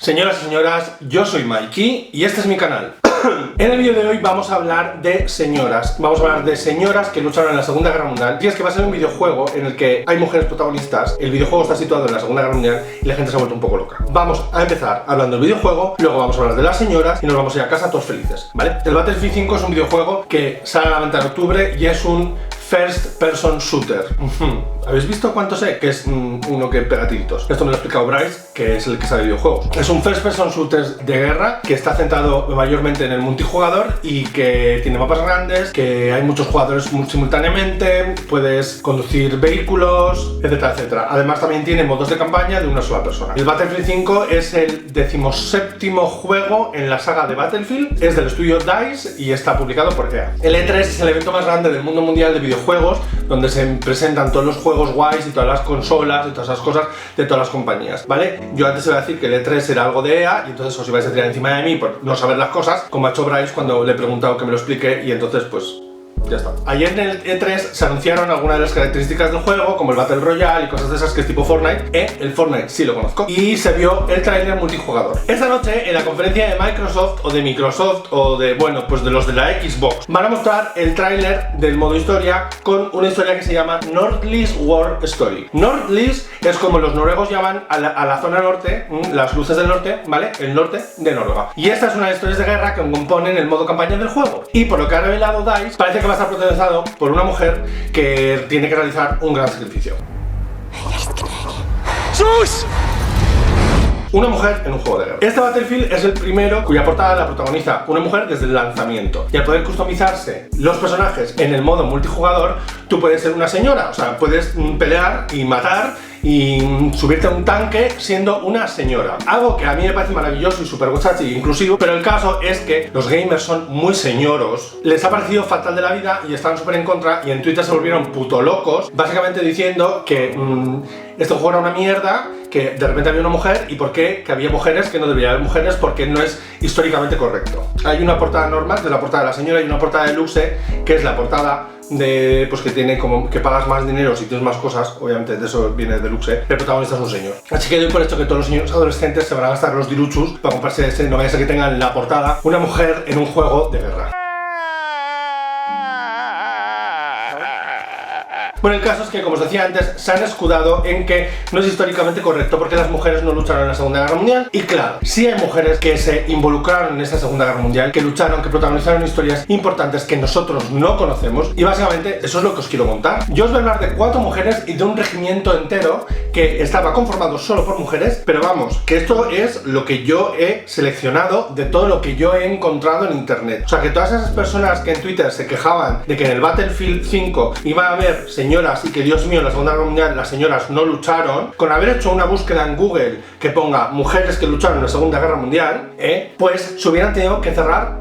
Señoras y señoras, yo soy Mikey y este es mi canal. En el vídeo de hoy vamos a hablar de señoras. Vamos a hablar de señoras que lucharon en la Segunda Guerra Mundial. Y es que va a ser un videojuego en el que hay mujeres protagonistas. El videojuego está situado en la Segunda Guerra Mundial y la gente se ha vuelto un poco loca. Vamos a empezar hablando del videojuego, luego vamos a hablar de las señoras y nos vamos a ir a casa todos felices, ¿vale? El Battlefield 5 es un videojuego que sale a la venta en octubre y es un First Person Shooter. ¿Habéis visto cuánto sé? Que es uno que pega tiritos. Esto me lo ha explicado Bryce, que es el que sabe de videojuegos. Es un First Person Shooter de guerra que está centrado mayormente en el multijugador y que tiene mapas grandes, que hay muchos jugadores simultáneamente, puedes conducir vehículos, etcétera, etcétera. Además también tiene modos de campaña de una sola persona. El Battlefield 5 es el 17º juego en la saga de Battlefield, es del estudio DICE y está publicado por EA. El E3 es el evento más grande del mundo mundial de videojuegos, donde se presentan todos los juegos guays y todas las consolas y todas esas cosas de todas las compañías, ¿vale? Yo antes iba a decir que el E3 era algo de EA y entonces os ibais a tirar encima de mí por no saber las cosas, como ha hecho Bryce cuando le he preguntado que me lo explique y entonces pues ya está. Ayer en el E3 se anunciaron algunas de las características del juego, como el Battle Royale y cosas de esas que es tipo Fortnite. El Fortnite sí lo conozco. Y se vio el tráiler multijugador. Esta noche, en la conferencia de Microsoft o de, bueno, pues de los de la Xbox, van a mostrar el tráiler del modo historia con una historia que se llama Northeast War Story. Northeast es como los noruegos llaman a la zona norte, las luces del norte, ¿vale? El norte de Noruega. Y esta es una de las historias de guerra que componen el modo campaña del juego. Y por lo que ha revelado DICE, parece que va a estar protagonizado por una mujer que tiene que realizar un gran sacrificio. ¡Sus! Una mujer en un juego de guerra. Este Battlefield es el primero cuya portada la protagoniza una mujer desde el lanzamiento. Y al poder customizarse los personajes en el modo multijugador, tú puedes ser una señora, o sea, puedes pelear y matar y subirte a un tanque siendo una señora. Algo que a mí me parece maravilloso y súper guachachi e inclusivo, pero el caso es que los gamers son muy señoros, les ha parecido fatal de la vida y están súper en contra y en Twitter se volvieron puto locos, básicamente diciendo que este juego era una mierda, que de repente había una mujer y por qué que había mujeres, que no debería haber mujeres porque no es históricamente correcto. Hay una portada normal, que es la portada de la señora, y una portada de luxe, que es la portada de, pues que tiene como que pagas más dinero si tienes más cosas, obviamente de eso viene deluxe. El protagonista es un señor. Así que doy por hecho que todos los niños adolescentes se van a gastar los diruchus para comprarse ese, no vaya a ser que tengan en la portada una mujer en un juego de guerra. Bueno, el caso es que, como os decía antes, se han escudado en que no es históricamente correcto porque las mujeres no lucharon en la Segunda Guerra Mundial. Y claro, sí hay mujeres que se involucraron en esa Segunda Guerra Mundial, que lucharon, que protagonizaron historias importantes que nosotros no conocemos. Y básicamente eso es lo que os quiero contar. Yo os voy a hablar de 4 mujeres y de un regimiento entero que estaba conformado solo por mujeres. Pero vamos, que esto es lo que yo he seleccionado de todo lo que yo he encontrado en internet. O sea, que todas esas personas que en Twitter se quejaban de que en el Battlefield 5 iba a haber señoras y que, Dios mío, en la Segunda Guerra Mundial las señoras no lucharon, con haber hecho una búsqueda en Google que ponga mujeres que lucharon en la Segunda Guerra Mundial, pues se hubieran tenido que cerrar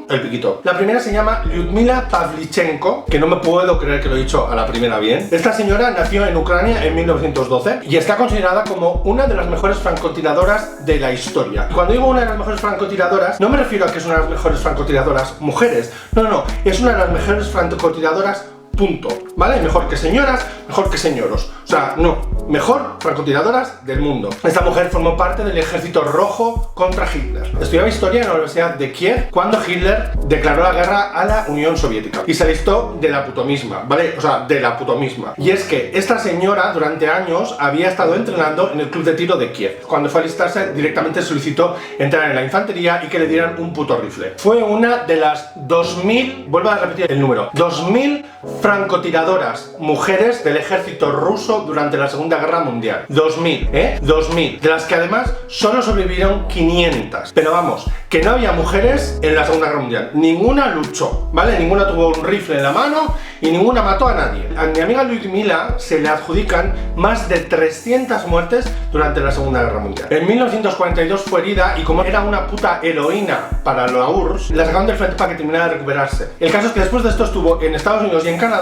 el piquito. La primera se llama Lyudmila Pavlichenko, que no me puedo creer que lo he dicho a la primera bien. Esta señora nació en Ucrania en 1912 y está considerada como una de las mejores francotiradoras de la historia. Y cuando digo una de las mejores francotiradoras, no me refiero a que es una de las mejores francotiradoras mujeres, no, es una de las mejores francotiradoras punto, ¿vale? Mejor que señoras, mejor que señoros. O sea, no, mejor francotiradoras del mundo. Esta mujer formó parte del ejército rojo contra Hitler. Estudiaba historia en la Universidad de Kiev cuando Hitler declaró la guerra a la Unión Soviética y se alistó de la puto misma, ¿vale? O sea, de la puto misma. Y es que esta señora durante años había estado entrenando en el club de tiro de Kiev. Cuando fue a alistarse, directamente solicitó entrar en la infantería y que le dieran un puto rifle. Fue una de las 2000, vuelvo a repetir el número, 2000 francotiradoras mujeres del ejército ruso durante la Segunda Guerra Mundial. 2000, 2000. De las que además solo sobrevivieron 500. Pero vamos, que no había mujeres en la Segunda Guerra Mundial. Ninguna luchó, ¿vale? Ninguna tuvo un rifle en la mano y ninguna mató a nadie. A mi amiga Lyudmila se le adjudican más de 300 muertes durante la Segunda Guerra Mundial. En 1942 fue herida y como era una puta heroína para la URSS, la sacaron del frente para que terminara de recuperarse. El caso es que después de esto estuvo en Estados Unidos y en Canadá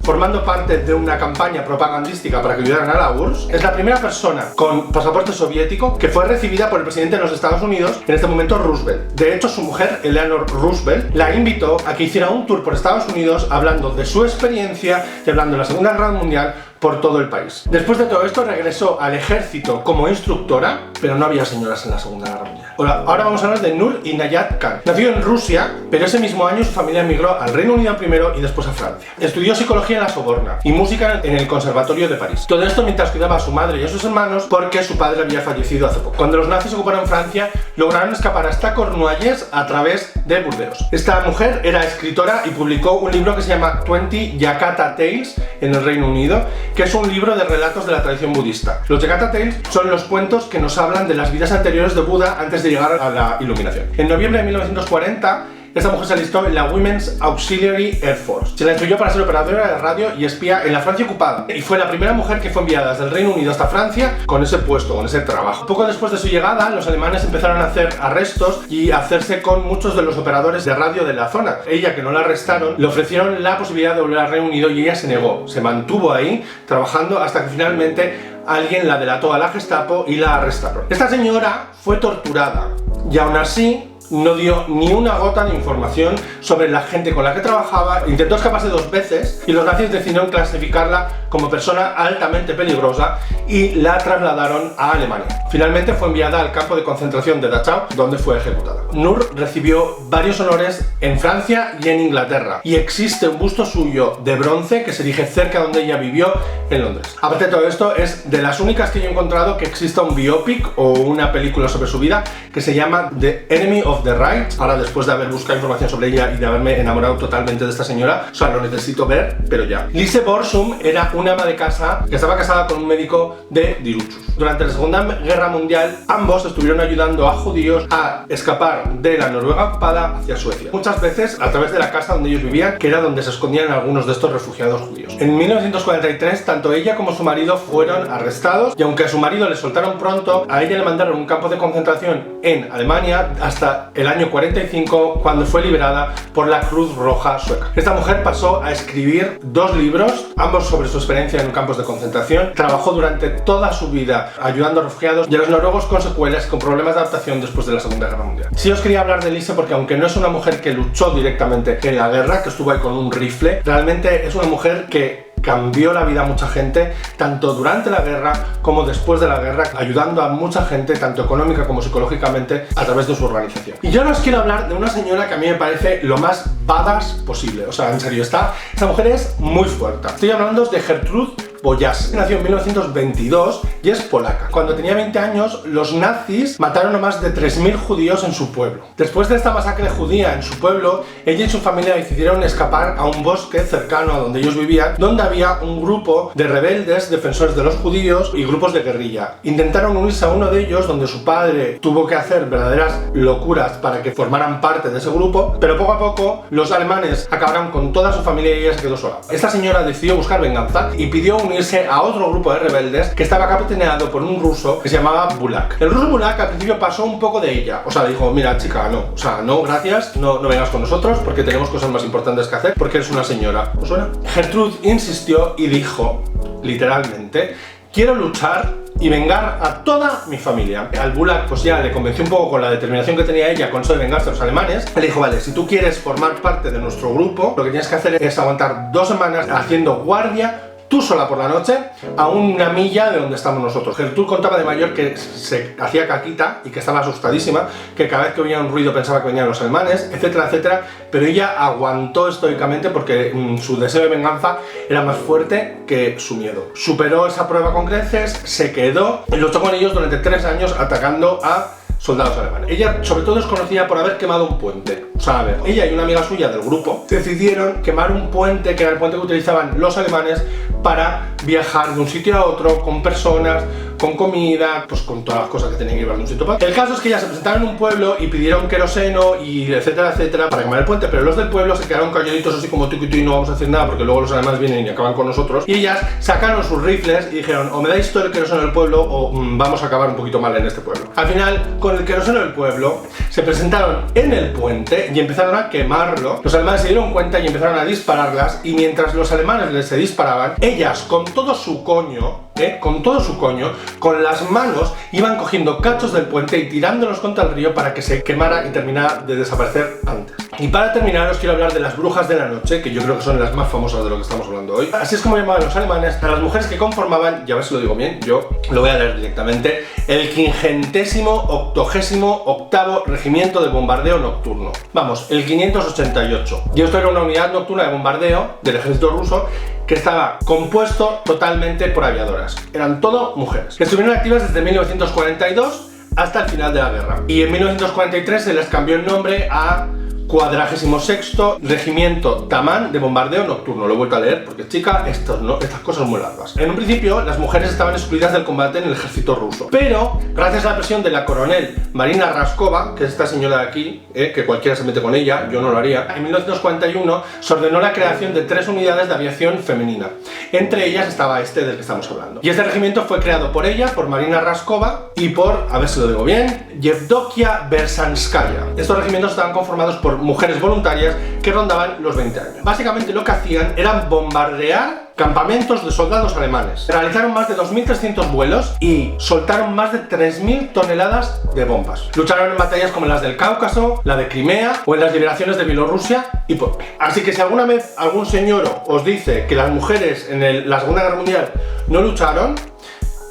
formando parte de una campaña propagandística para que ayudaran a la URSS. Es la primera persona con pasaporte soviético que fue recibida por el presidente de los Estados Unidos, en este momento Roosevelt. De hecho, su mujer, Eleanor Roosevelt, la invitó a que hiciera un tour por Estados Unidos hablando de su experiencia y hablando de la Segunda Guerra Mundial por todo el país. Después de todo esto regresó al ejército como instructora, pero no había señoras en la Segunda Guerra Mundial. Ahora vamos a hablar de Nur Inayat Khan. Nació en Rusia, pero ese mismo año su familia emigró al Reino Unido primero y después a Francia. Estudió psicología en la Sorbona y música en el Conservatorio de París. Todo esto mientras cuidaba a su madre y a sus hermanos porque su padre había fallecido hace poco. Cuando los nazis ocuparon Francia, lograron escapar hasta Cornualles a través de Burdeos. Esta mujer era escritora y publicó un libro que se llama 20 Yakata Tales en el Reino Unido, que es un libro de relatos de la tradición budista. Los Yakata Tales son los cuentos que nos hablan de las vidas anteriores de Buda antes de llegar a la iluminación. En noviembre de 1940, esta mujer se alistó en la Women's Auxiliary Air Force. Se la instruyó para ser operadora de radio y espía en la Francia ocupada. Y fue la primera mujer que fue enviada desde el Reino Unido hasta Francia con ese puesto, con ese trabajo. Poco después de su llegada, los alemanes empezaron a hacer arrestos y a hacerse con muchos de los operadores de radio de la zona. Ella, que no la arrestaron, le ofrecieron la posibilidad de volver al Reino Unido y ella se negó. Se mantuvo ahí trabajando hasta que finalmente alguien la delató a la Gestapo y la arrestaron. Esta señora fue torturada y aún así no dio ni una gota de información sobre la gente con la que trabajaba. Intentó escaparse 2 veces y los nazis decidieron clasificarla como persona altamente peligrosa y la trasladaron a Alemania. Finalmente fue enviada al campo de concentración de Dachau, donde fue ejecutada. Nur recibió varios honores en Francia y en Inglaterra, y existe un busto suyo de bronce que se erige cerca donde ella vivió, en Londres. Aparte de todo esto, es de las únicas que yo he encontrado que exista un biopic o una película sobre su vida que se llama The Enemy of the Right. Ahora, después de haber buscado información sobre ella y de haberme enamorado totalmente de esta señora, o sea, lo necesito ver, pero ya. Lise Borsum era una ama de casa que estaba casada con un médico de Diruchus. Durante la Segunda Guerra Mundial, ambos estuvieron ayudando a judíos a escapar de la Noruega ocupada hacia Suecia. Muchas veces a través de la casa donde ellos vivían, que era donde se escondían algunos de estos refugiados judíos. En 1943, tanto ella como su marido fueron arrestados, y aunque a su marido le soltaron pronto, a ella le mandaron a un campo de concentración en Alemania hasta el año 45, cuando fue liberada por la Cruz Roja sueca. Esta mujer pasó a escribir 2 libros, ambos sobre su experiencia en campos de concentración. Trabajó durante toda su vida ayudando a refugiados y a los noruegos con secuelas, con problemas de adaptación después de la Segunda Guerra Mundial. Sí os quería hablar de Lise porque, aunque no es una mujer que luchó directamente en la guerra, que estuvo ahí con un rifle, realmente es una mujer que cambió la vida a mucha gente, tanto durante la guerra como después de la guerra, ayudando a mucha gente, tanto económica como psicológicamente, a través de su organización. Y yo os quiero hablar de una señora que a mí me parece lo más badass posible. O sea, en serio, esta mujer es muy fuerte. Estoy hablando de Gertrude Boyas. Nació en 1922 y es polaca. Cuando tenía 20 años, los nazis mataron a más de 3.000 judíos en su pueblo. Después de esta masacre judía en su pueblo, ella y su familia decidieron escapar a un bosque cercano a donde ellos vivían, donde había un grupo de rebeldes defensores de los judíos y grupos de guerrilla. Intentaron unirse a uno de ellos, donde su padre tuvo que hacer verdaderas locuras para que formaran parte de ese grupo, pero poco a poco los alemanes acabaron con toda su familia y ella se quedó sola. Esta señora decidió buscar venganza y pidió unirse a otro grupo de rebeldes que estaba capitaneado por un ruso que se llamaba Bulak. El ruso Bulak al principio pasó un poco de ella, o sea, dijo: mira chica, no, o sea, no, gracias, no vengas con nosotros porque tenemos cosas más importantes que hacer, porque eres una señora. ¿Os suena? Gertrude insistió y dijo, literalmente: quiero luchar y vengar a toda mi familia. Al Bulak pues ya le convenció un poco con la determinación que tenía ella con eso de vengarse a los alemanes. Le dijo: vale, si tú quieres formar parte de nuestro grupo, lo que tienes que hacer es aguantar 2 semanas haciendo guardia tú sola por la noche a 1 milla de donde estamos nosotros. Gertrude contaba de mayor que se hacía caquita y que estaba asustadísima, que cada vez que oía un ruido pensaba que venían los alemanes, etcétera, etcétera, pero ella aguantó estoicamente porque su deseo de venganza era más fuerte que su miedo. Superó esa prueba con creces, se quedó y luchó con ellos durante 3 años atacando a soldados alemanes. Ella sobre todo es conocida por haber quemado un puente. O sea, a ver, ella y una amiga suya del grupo decidieron quemar un puente que era el puente que utilizaban los alemanes para viajar de un sitio a otro con personas, con comida, pues con todas las cosas que tenían que llevar de un sitio para otro. El caso es que ellas se presentaron en un pueblo y pidieron queroseno y etcétera, etcétera para quemar el puente, pero los del pueblo se quedaron calladitos así como tuquito y no vamos a hacer nada porque luego los alemanes vienen y acaban con nosotros. Y ellas sacaron sus rifles y dijeron: o me dais todo el queroseno del pueblo o vamos a acabar un poquito mal en este pueblo. Al final, con el queroseno del pueblo, se presentaron en el puente y empezaron a quemarlo. Los alemanes se dieron cuenta y empezaron a dispararlas, y mientras los alemanes les se disparaban, ellas con todo su coño con todo su coño, con las manos, iban cogiendo cachos del puente y tirándolos contra el río para que se quemara y terminara de desaparecer antes. Y para terminar os quiero hablar de las brujas de la noche, que yo creo que son las más famosas de lo que estamos hablando hoy. Así es como llamaban los alemanes a las mujeres que conformaban, ya a ver si lo digo bien, yo lo voy a leer directamente, el 588º regimiento de bombardeo nocturno. Vamos, el 588. Y esto era una unidad nocturna de bombardeo del ejército ruso que estaba compuesto totalmente por aviadoras. Eran todo mujeres, que estuvieron activas desde 1942 hasta el final de la guerra. Y en 1943 se les cambió el nombre a 46º Regimiento Tamán de Bombardeo Nocturno. Lo he vuelto a leer porque, chica, estas cosas son muy largas. En un principio, las mujeres estaban excluidas del combate en el ejército ruso. Pero, gracias a la presión de la coronel Marina Raskova, que es esta señora de aquí, que cualquiera se mete con ella, yo no lo haría, en 1941 se ordenó la creación de 3 unidades de aviación femenina. Entre ellas estaba este del que estamos hablando. Y este regimiento fue creado por ella, por Marina Raskova, y por, a ver si lo digo bien, Yevdokia Berzhanskaya. Estos regimientos estaban conformados por mujeres voluntarias que rondaban los 20 años. Básicamente lo que hacían era bombardear campamentos de soldados alemanes. Realizaron más de 2.300 vuelos y soltaron más de 3.000 toneladas de bombas. Lucharon en batallas como las del Cáucaso, la de Crimea o en las liberaciones de Bielorrusia y Polonia. Así que si alguna vez algún señor os dice que las mujeres en la Segunda Guerra Mundial no lucharon,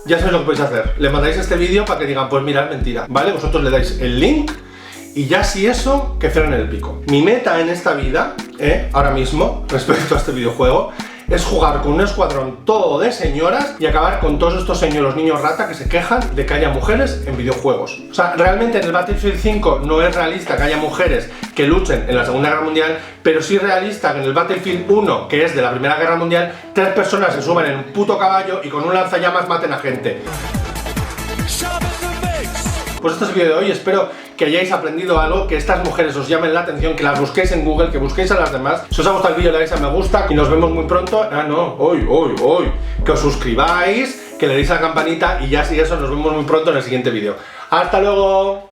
ya sabéis lo que podéis hacer. Le mandáis este vídeo para que digan, pues mira, es mentira, ¿vale? Vosotros le dais el link y ya si eso, que cierren el pico. Mi meta en esta vida, ahora mismo, respecto a este videojuego, es jugar con un escuadrón todo de señoras y acabar con todos estos señores niños rata que se quejan de que haya mujeres en videojuegos. O sea, realmente en el Battlefield 5 no es realista que haya mujeres que luchen en la Segunda Guerra Mundial, pero sí es realista que en el Battlefield 1, que es de la Primera Guerra Mundial, 3 personas se suban en un puto caballo y con un lanzallamas maten a gente. Pues este es el vídeo de hoy, espero que hayáis aprendido algo, que estas mujeres os llamen la atención, que las busquéis en Google, que busquéis a las demás. Si os ha gustado el vídeo, le dais a me gusta y nos vemos muy pronto. Que os suscribáis, que le deis a la campanita y ya si eso nos vemos muy pronto en el siguiente vídeo. ¡Hasta luego!